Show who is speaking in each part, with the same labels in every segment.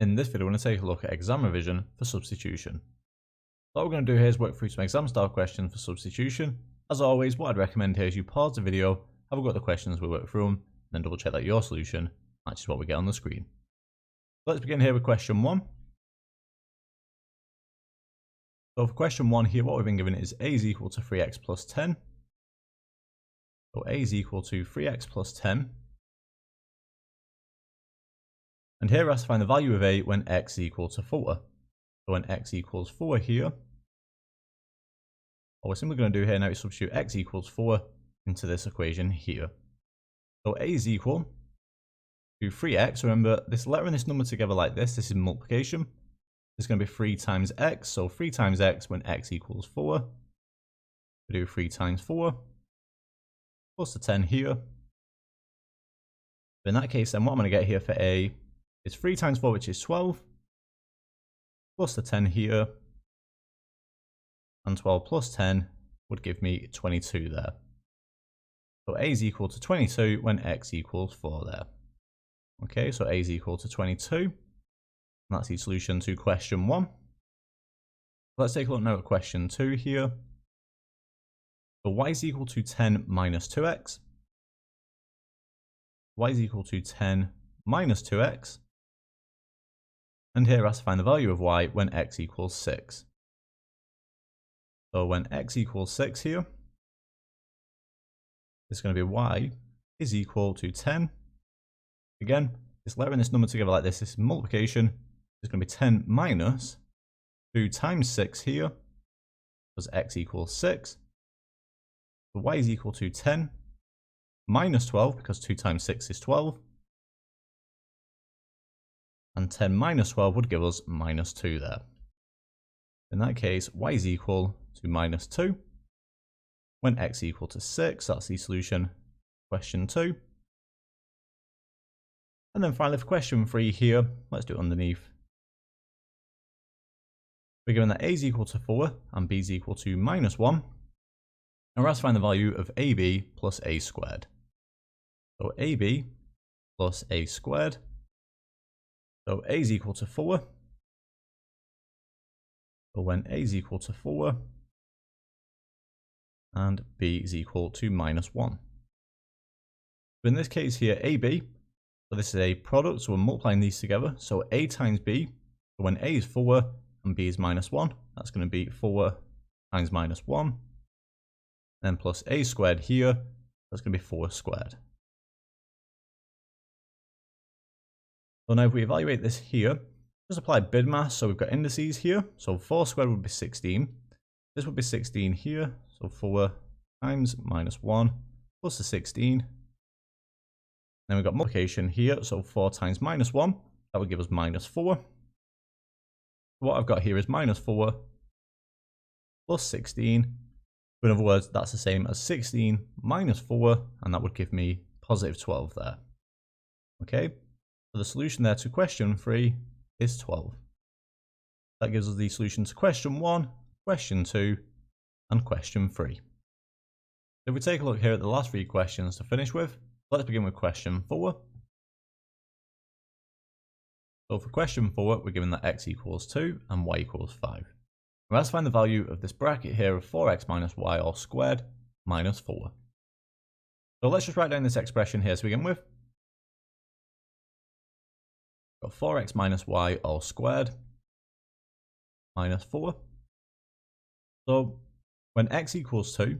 Speaker 1: In this video, we're going to take a look at exam revision for substitution. What we're going to do here is work through some exam style questions for substitution. As always, what I'd recommend here is you pause the video, have a go at the questions, we work through them, and then double check that your solution matches what we get on the screen. Let's begin here with question 1. So for question 1 here, what we've been given is a is equal to 3x plus 10. So a is equal to 3x plus 10. And here we're asked to find the value of a when x is equal to 4. So when x equals 4 here, what we're simply going to do here now is substitute x equals 4 into this equation here. So a is equal to 3x. Remember, this letter and this number together like this is multiplication. This is going to be 3 times x. So 3 times x when x equals 4. We do 3 times 4 plus the 10 here. But in that case, then what I'm going to get here for a is 3 times 4, which is 12, plus the 10 here, and 12 plus 10 would give me 22 there. So a is equal to 22 when x equals 4 there. Okay, so a is equal to 22. And that's the solution to question 1. Let's take a look now at question 2 here. So y is equal to 10 minus 2x. Y is equal to 10 minus 2x. And here I have to find the value of y when x equals 6. So when x equals 6 here, it's going to be y is equal to 10. Again, this letter and this number together like this is multiplication. It's going to be 10 minus 2 times 6 here, because x equals 6. So y is equal to 10 minus 12, because 2 times 6 is 12. And 10 minus 12 would give us minus 2 there. In that case, y is equal to minus 2. When x is equal to 6, that's the solution. Question 2. And then finally for question 3 here, let's do it underneath. We're given that a is equal to 4 and b is equal to minus 1. And we're asked to find the value of ab plus a squared. So ab plus a squared. So a is equal to 4. So when a is equal to 4, and b is equal to minus 1. So in this case here, ab, so this is a product, so we're multiplying these together. So a times b, so when a is 4 and b is minus 1, that's going to be 4 times minus 1. Then plus a squared here, that's going to be 4 squared. So now if we evaluate this here, just apply BIDMath. So we've got indices here. So 4 squared would be 16. This would be 16 here. So 4 times minus 1 plus the 16. Then we've got multiplication here. So 4 times minus 1, that would give us minus 4. What I've got here is minus 4 plus 16. In other words, that's the same as 16 minus 4, and that would give me positive 12 there. Okay, so the solution there to question 3 is 12. That gives us the solution to question 1, question 2, and question 3. If we take a look here at the last 3 questions to finish with, let's begin with question 4. So for question 4, we're given that x equals 2 and y equals 5. We're asked to find the value of this bracket here of 4x minus y all squared minus 4. So let's just write down this expression here to begin with. Got 4x minus y all squared minus 4. So when x equals 2,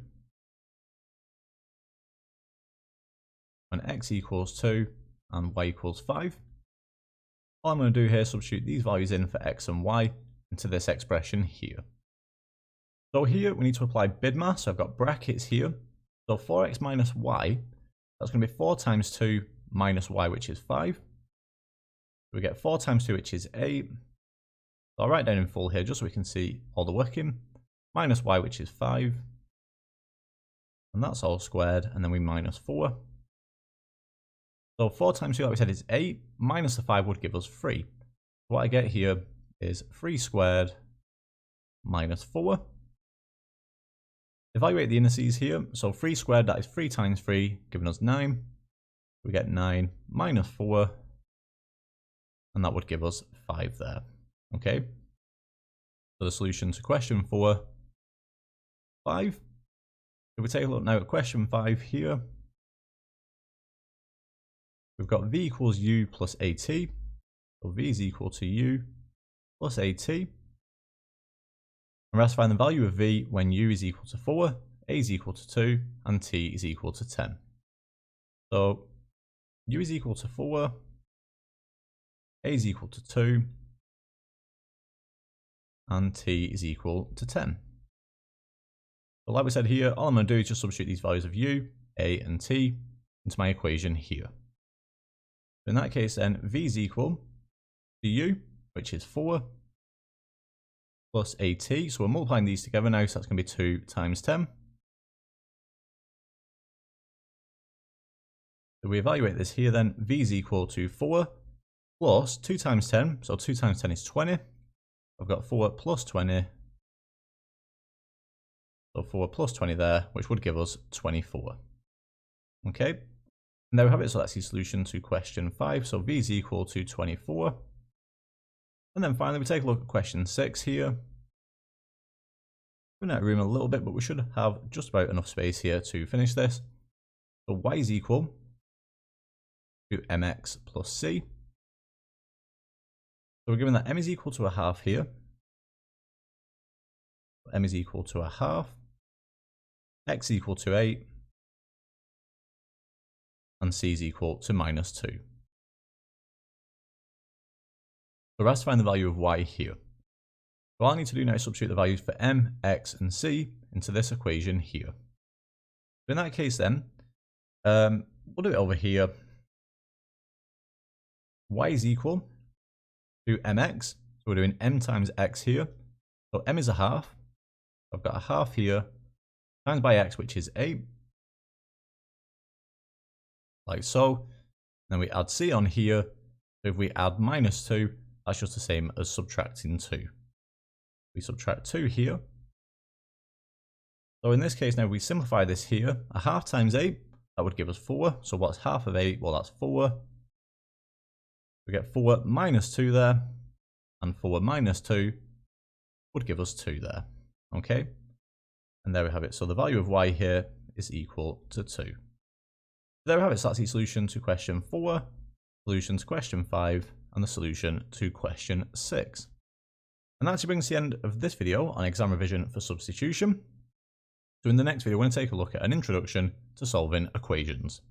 Speaker 1: and y equals 5, all I'm going to do here is substitute these values in for x and y into this expression here. So here we need to apply BIDMath. So I've got brackets here. So 4x minus y, that's going to be 4 times 2 minus y, which is 5. We get 4 times 2, which is 8. So I'll write down in full here just so we can see all the working. Minus y, which is 5. And that's all squared. And then we minus 4. So 4 times 2, like we said, is 8. Minus the 5 would give us 3. What I get here is 3 squared minus 4. Evaluate the indices here. So 3 squared, that is 3 times 3, giving us 9. We get 9 minus 4, and that would give us 5 there. Okay, so the solution to question 4, 5. If we take a look now at question 5 here, we've got v equals u plus at. So v is equal to u plus at. And we're asked to find the value of v when u is equal to 4, a is equal to 2, and t is equal to 10. So u is equal to 4, a is equal to 2, and t is equal to 10. So like we said here, all I'm going to do is just substitute these values of u, a, and t into my equation here. So in that case then, v is equal to u, which is 4, plus at. So we're multiplying these together now, so that's going to be 2 times 10. So we evaluate this here then, v is equal to 4 plus 2 times 10, so 2 times 10 is 20. I've got 4 plus 20, so 4 plus 20 there, which would give us 24. Okay, and there we have it, so that's the solution to question 5, so v is equal to 24. And then finally we take a look at question 6 here. We're in that room a little bit, but we should have just about enough space here to finish this. So y is equal to mx plus c. So we're given that m is equal to a half here. M is equal to a half. X is equal to 8. And c is equal to minus 2. So we're asked to find the value of y here. So all I need to do now is substitute the values for m, x, and c into this equation here. So in that case then, we'll do it over here. Y is equal to mx, so we're doing m times x here. So m is a half. I've got a half here, times by x, which is 8. Like so. Then we add c on here. So if we add minus 2, that's just the same as subtracting 2. We subtract 2 here. So in this case now, we simplify this here. A half times 8, that would give us 4. So what's half of 8? Well, that's 4. We get 4 minus 2 there. And 4 minus 2 would give us 2 there. Okay. And there we have it. So the value of y here is equal to 2. There we have it. So that's the solution to question 4, solution to question 5, and the solution to question 6. And that actually brings the end of this video on exam revision for substitution. So in the next video, we're going to take a look at an introduction to solving equations.